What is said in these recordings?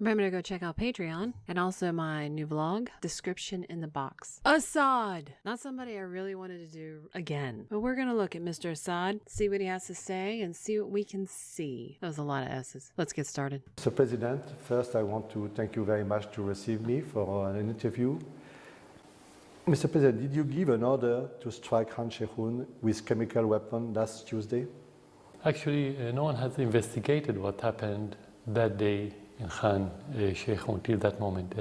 Remember to go check out Patreon and also my new vlog, description in the box. Assad! Not somebody I really wanted to do again. But we're gonna look at Mr. Assad, see what he has to say, and see what we can see. That was a lot of S's. Let's get started. Mr. President, first I want to thank you very much to receive me for an interview. Mr. President, did you give an order to strike Khan Sheikhoun with chemical weapon last Tuesday? Actually, no one has investigated what happened that day in Khan Sheikhoun till that moment.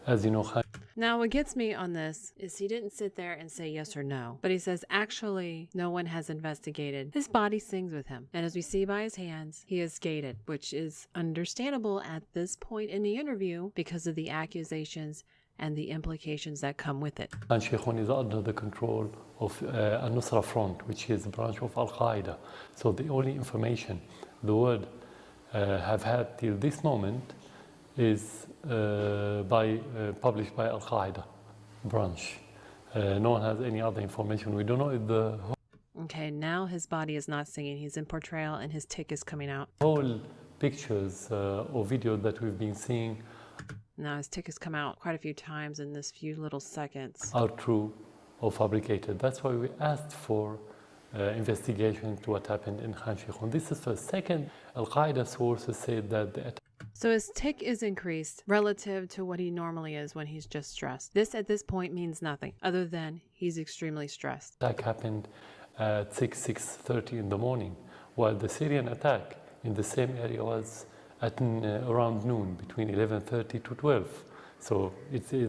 As you know, Khan. Now, what gets me on this is he didn't sit there and say yes or no, but he says, actually, no one has investigated. His body sings with him. And as we see by his hands, he is gated, which is understandable at this point in the interview because of the accusations and the implications that come with it. Khan Sheikhoun is under the control of Al-Nusra Front, which is a branch of Al-Qaeda. So the only information the world have had till this moment is published by Al-Qaeda branch. No one has any other information. We don't know if the Okay, now his body is not singing. He's in portrayal and his tick is coming out. whole pictures or videos that we've been seeing Now his tick has come out quite a few times in this few little seconds. are true or fabricated. That's why we asked for investigation to what happened in Khan Sheikhoun. This is first. Second, Al-Qaeda sources said that the attack So his tick is increased relative to what he normally is when he's just stressed. This at this point means nothing other than he's extremely stressed. happened at 6:30 in the morning, while the Syrian attack in the same area was at around noon, between 11:30 to 12. So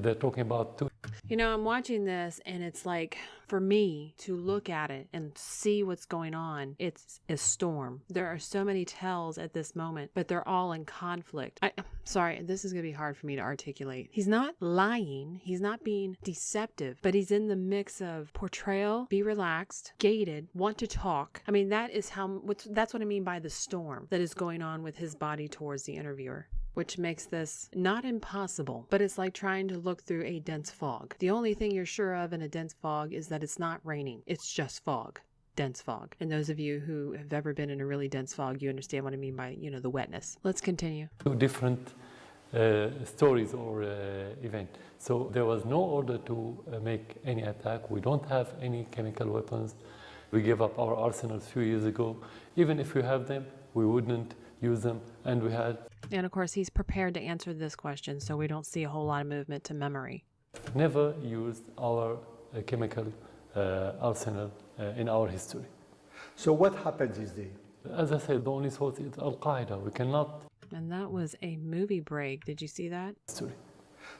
they're talking about two. You know, I'm watching this and it's like, for me to look at it and see what's going on, it's a storm. There are so many tells at this moment, but they're all in conflict. Sorry, this is going to be hard for me to articulate. He's not lying. He's not being deceptive, but he's in the mix of portrayal, be relaxed, gated, want to talk. I mean, that's what I mean by the storm that is going on with his body towards the interviewer, which makes this not impossible, but it's like trying to look through a dense fog. The only thing you're sure of in a dense fog is that it's not raining. It's just fog, dense fog. And those of you who have ever been in a really dense fog, you understand what I mean by, the wetness. Let's continue. Two different stories or event. So there was no order to make any attack. We don't have any chemical weapons. We gave up our arsenal a few years ago. Even if we have them, we wouldn't use them. And we had. And of course, he's prepared to answer this question, so we don't see a whole lot of movement to memory. Never used our chemical arsenal in our history. So what happened this day? As I said, the only source is Al-Qaeda. We cannot. And that was a movie break. Did you see that? History.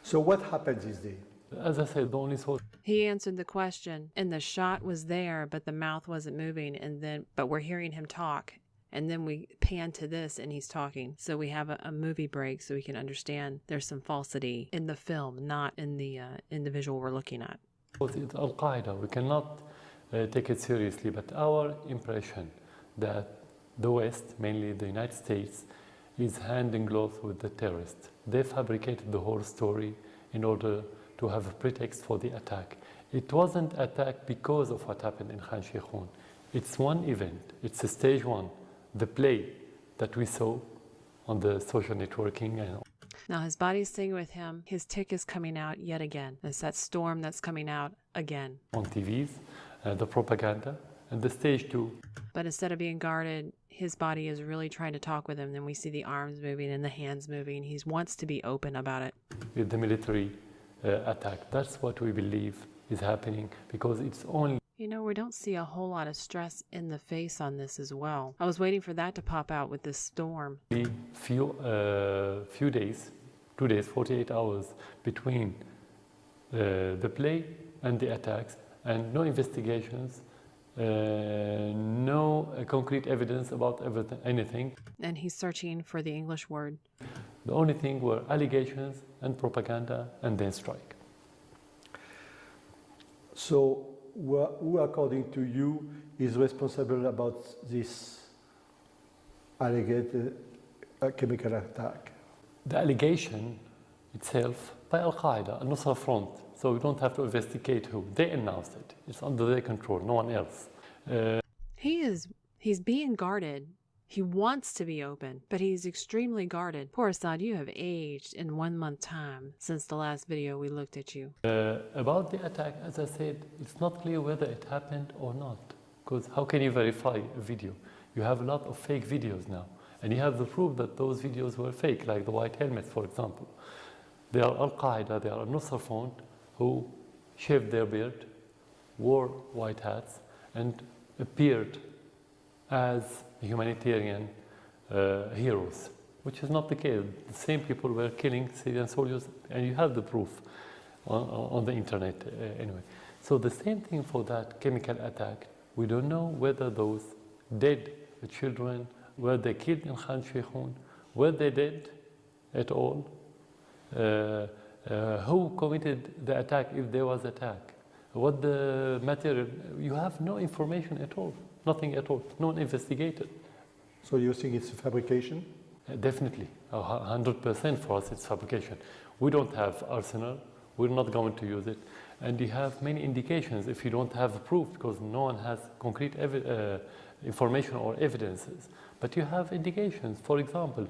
So what happened this day? As I said, the only source. He answered the question, and the shot was there, but the mouth wasn't moving. But we're hearing him talk. And then we pan to this and he's talking. So we have a movie break so we can understand there's some falsity in the film, not in the visual we're looking at. It's Al-Qaeda. We cannot take it seriously. But our impression that the West, mainly the United States, is hand in glove with the terrorists. They fabricated the whole story in order to have a pretext for the attack. It wasn't attack because of what happened in Khan Sheikhoun. It's one event. It's a stage one. The play that we saw on the social networking. Now his body's singing with him. His tick is coming out yet again. It's that storm that's coming out again. On TVs, the propaganda, and the stage two. But instead of being guarded, his body is really trying to talk with him. Then we see the arms moving and the hands moving. He wants to be open about it. With the military attack. That's what we believe is happening because it's only. We don't see a whole lot of stress in the face on this as well. I was waiting for that to pop out with this storm. Few days, 2 days, 48 hours between the play and the attacks, and no investigations, no concrete evidence about anything. And he's searching for the English word. The only thing were allegations and propaganda and then strike. So who, according to you, is responsible about this alleged chemical attack? The allegation itself by Al-Qaeda, Al-Nusra Front, so we don't have to investigate who. They announced it. It's under their control, no one else. He's being guarded. He wants to be open, but he's extremely guarded. Poor Assad, you have aged in 1 month time since the last video we looked at you. About the attack, as I said, it's not clear whether it happened or not. Because how can you verify a video? You have a lot of fake videos now. And you have the proof that those videos were fake, like the white helmets, for example. They are Al-Qaeda, they are Nusra Front, who shaved their beard, wore white hats, and appeared as humanitarian heroes, which is not the case. The same people were killing Syrian soldiers, and you have the proof on the internet anyway. So the same thing for that chemical attack. We don't know whether those dead children, were they killed in Khan Sheikhoun, were they dead at all, who committed the attack if there was attack, what the material, you have no information at all, nothing at all, no one investigated. So you think it's a fabrication? Definitely, 100% for us it's fabrication. We don't have arsenal, we're not going to use it. And you have many indications if you don't have proof, because no one has concrete information or evidences. But you have indications. For example,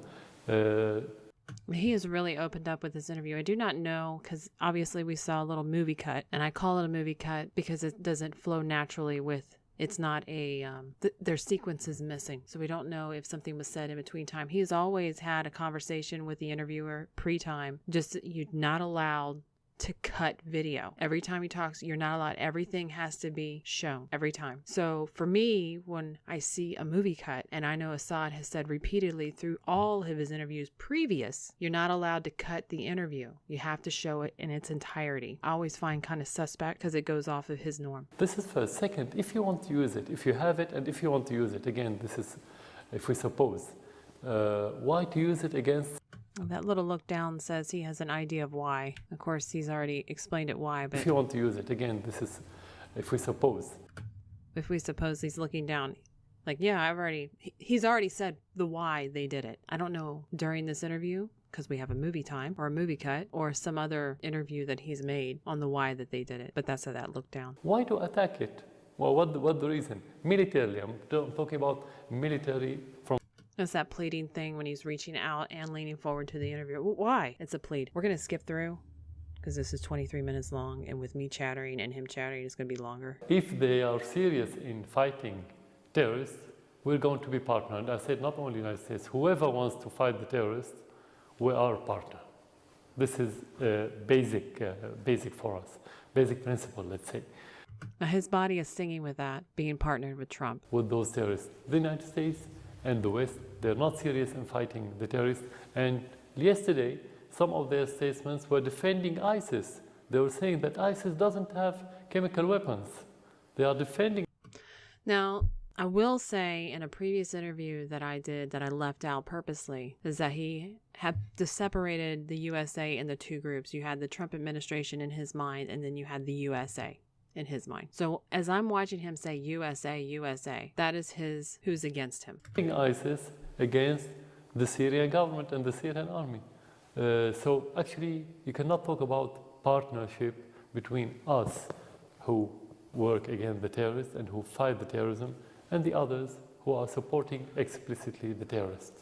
he has really opened up with this interview. I do not know, because obviously we saw a little movie cut, and I call it a movie cut because it doesn't flow naturally with, it's not a, their sequence is missing. So we don't know if something was said in between time. He's always had a conversation with the interviewer pre-time, just you're not allowed to cut video. Every time he talks, you're not allowed. Everything has to be shown every time. So for me, when I see a movie cut, and I know Assad has said repeatedly through all of his interviews previous, you're not allowed to cut the interview. You have to show it in its entirety. I always find kind of suspect because it goes off of his norm. This is first. Second, if you want to use it, if you have it, and if you want to use it, again, this is, if we suppose, why to use it against? That little look down says he has an idea of why. Of course, he's already explained it why, but if you want to use it, again, this is, if we suppose. If we suppose he's looking down, like, yeah, he's already said the why they did it. I don't know during this interview, because we have a movie time or a movie cut or some other interview that he's made on the why that they did it, but that's how that look down. Why to attack it? Well, what the reason? Militarily, I'm talking about military from. It's that pleading thing when he's reaching out and leaning forward to the interviewer. Why? It's a plead. We're going to skip through because this is 23 minutes long, and with me chattering and him chattering, it's going to be longer. If they are serious in fighting terrorists, we're going to be partnered. I said not only the United States, whoever wants to fight the terrorists, we are a partner. This is basic for us, basic principle, let's say. Now his body is singing with that, being partnered with Trump. With those terrorists, the United States and the West, they're not serious in fighting the terrorists. And yesterday, some of their statements were defending ISIS. They were saying that ISIS doesn't have chemical weapons. They are defending. Now, I will say in a previous interview that I did that I left out purposely is that he had separated the USA into two groups. You had the Trump administration in his mind, and then you had the USA in his mind. So as I'm watching him say USA, USA, that is his who's against him. ISIS against the Syrian government and the Syrian army. So actually, you cannot talk about partnership between us who work against the terrorists and who fight the terrorism and the others who are supporting explicitly the terrorists.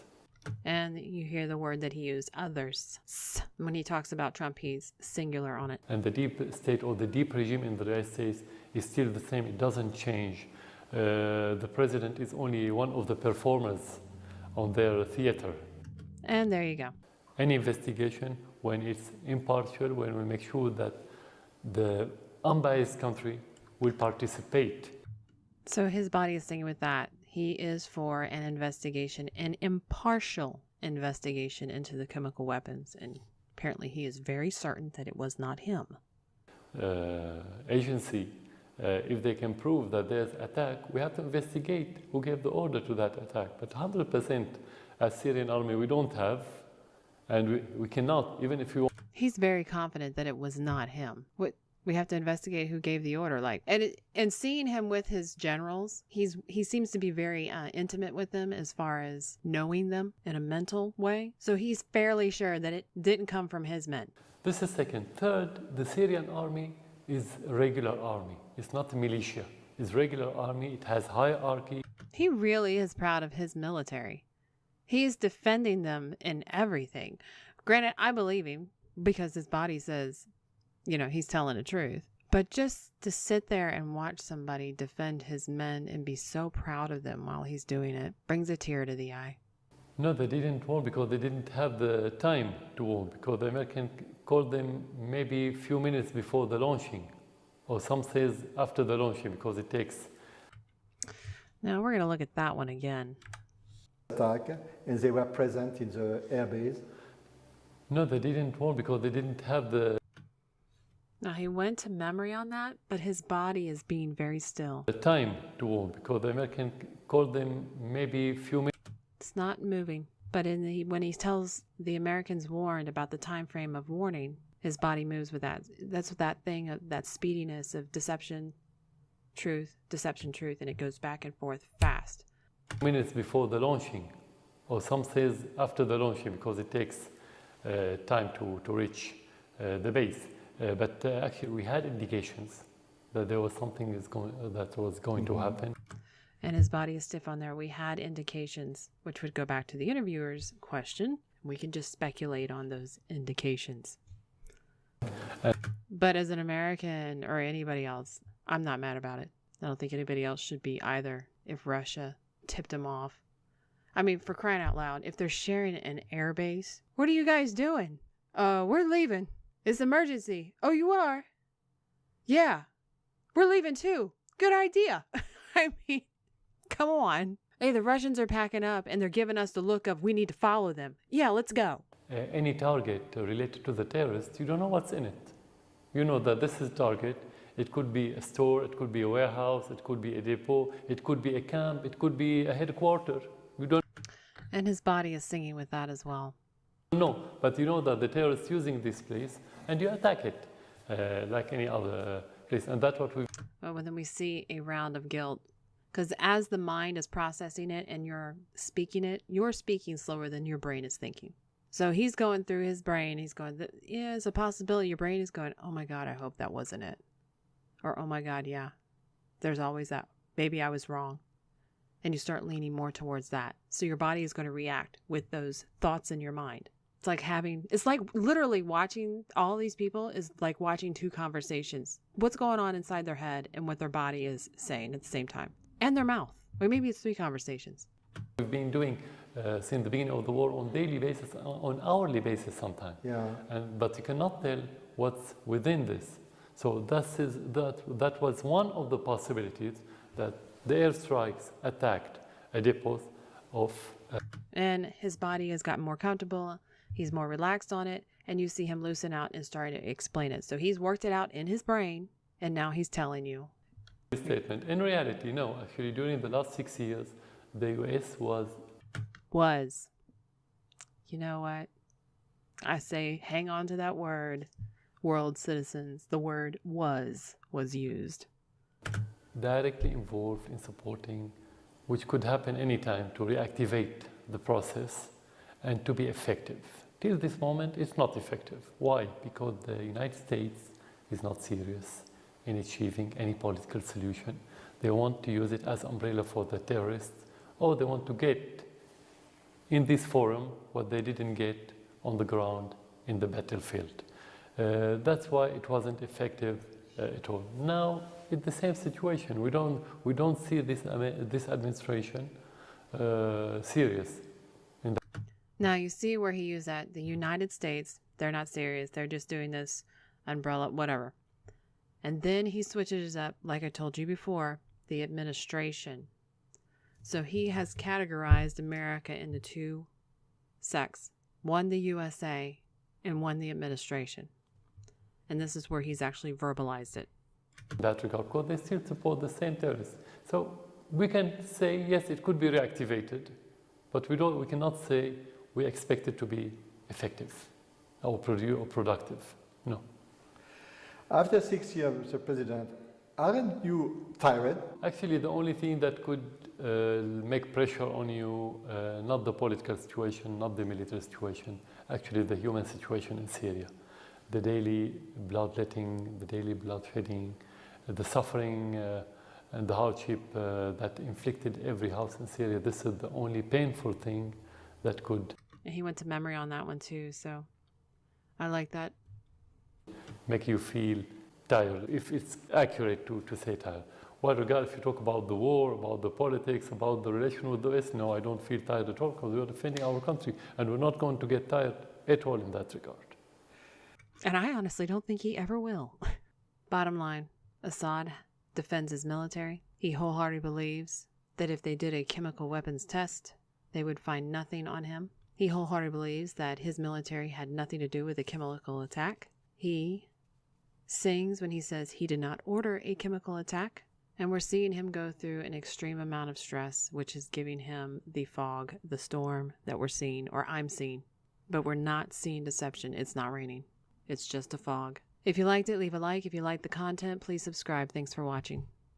And you hear the word that he used, others. When he talks about Trump, he's singular on it. And the deep state or the deep regime in the United States is still the same. It doesn't change. The president is only one of the performers on their theater. And there you go. Any investigation, when it's impartial, when we make sure that the unbiased country will participate. So his body is singing with that. He is for an investigation, an impartial investigation into the chemical weapons. And apparently he is very certain that it was not him. Agency, if they can prove that there's attack, we have to investigate who gave the order to that attack. But 100% as Syrian army, we don't have, and we cannot, even if you want. He's very confident that it was not him. We have to investigate who gave the order. And seeing him with his generals, he seems to be very intimate with them as far as knowing them in a mental way. So he's fairly sure that it didn't come from his men. This is second. Third, the Syrian army is a regular army. It's not a militia. It's regular army, it has hierarchy. He really is proud of his military. He's defending them in everything. Granted, I believe him because his body says, he's telling the truth. But just to sit there and watch somebody defend his men and be so proud of them while he's doing it brings a tear to the eye. No, they didn't warn because they didn't have the time to warn, because the American called them maybe a few minutes before the launching, or some says after the launching, because it takes. Now we're going to look at that one again. Attack, and they were present in the airbase. No, they didn't warn because they didn't have the. Now he went to memory on that, but his body is being very still. The time to warn, because the American called them maybe a few minutes. It's not moving, but when he tells the Americans warned about the time frame of warning, his body moves with that. That's that thing of that speediness of deception, truth, and it goes back and forth fast. Minutes before the launching, or some says after the launching, because it takes time to reach the base. But actually, we had indications that there was something that was going to happen. And his body is stiff on there. We had indications, which would go back to the interviewer's question. We can just speculate on those indications. But as an American or anybody else, I'm not mad about it. I don't think anybody else should be either if Russia tipped him off. I mean, for crying out loud, if they're sharing an air base, what are you guys doing? We're leaving. It's emergency. Oh, you are? Yeah. We're leaving too. Good idea. I mean, come on. Hey, the Russians are packing up and they're giving us the look of we need to follow them. Yeah, let's go. Any target related to the terrorists, you don't know what's in it. You know that this is target. It could be a store, it could be a warehouse, it could be a depot, it could be a camp, it could be a headquarters. You don't. And his body is singing with that as well. No, but you know that the terrorists using this place and you attack it like any other place. And that's what we. Well, then we see a round of guilt. Because as the mind is processing it and you're speaking slower than your brain is thinking. So he's going through his brain. He's going, yeah, it's a possibility. Your brain is going, oh my God, I hope that wasn't it. Or, oh my God, yeah, there's always that. Maybe I was wrong. And you start leaning more towards that. So your body is going to react with those thoughts in your mind. It's like literally watching all these people is like watching two conversations. What's going on inside their head and what their body is saying at the same time. And their mouth. Or maybe it's three conversations. We've been doing since the beginning of the war on daily basis, on hourly basis sometimes. Yeah. But you cannot tell what's within this. So that was one of the possibilities that the airstrikes attacked a depot of. And his body has gotten more comfortable. He's more relaxed on it. And you see him loosen out and starting to explain it. So he's worked it out in his brain. And now he's telling you. Statement. In reality, no. Actually, during the last 6 years, the U.S. was. You know what? I say hang on to that word, world citizens. The word was used. Directly involved in supporting, which could happen anytime, to reactivate the process and to be effective. Till this moment, it's not effective. Why? Because the United States is not serious in achieving any political solution. They want to use it as umbrella for the terrorists, or they want to get in this forum what they didn't get on the ground in the battlefield. That's why it wasn't effective at all. Now it's the same situation. We don't see this administration serious. Now you see where he used that. The United States, they're not serious. They're just doing this umbrella, whatever. And then he switches up, like I told you before, the administration. So he has categorized America into two sects. One, the USA, and one, the administration. And this is where he's actually verbalized it. In that regard, because they still support the same terrorists. So we can say, yes, it could be reactivated, but we cannot say we expect it to be effective or productive. No. After 6 years, Mr. President, aren't you tired? Actually, the only thing that could make pressure on you, not the political situation, not the military situation, actually the human situation in Syria. The daily bloodletting, the daily bloodshedding, the suffering and the hardship that inflicted every house in Syria. This is the only painful thing that could. And he went to memory on that one too, so I like that. Make you feel tired, if it's accurate to say tired. Well, regard if you talk about the war, about the politics, about the relation with the West, no, I don't feel tired at all because we are defending our country and we're not going to get tired at all in that regard. And I honestly don't think he ever will. Bottom line, Assad defends his military. He wholeheartedly believes that if they did a chemical weapons test, they would find nothing on him. He wholeheartedly believes that his military had nothing to do with a chemical attack. He sings when he says he did not order a chemical attack. And we're seeing him go through an extreme amount of stress, which is giving him the fog, the storm that we're seeing, or I'm seeing. But we're not seeing deception. It's not raining. It's just a fog. If you liked it, leave a like. If you liked the content, please subscribe. Thanks for watching.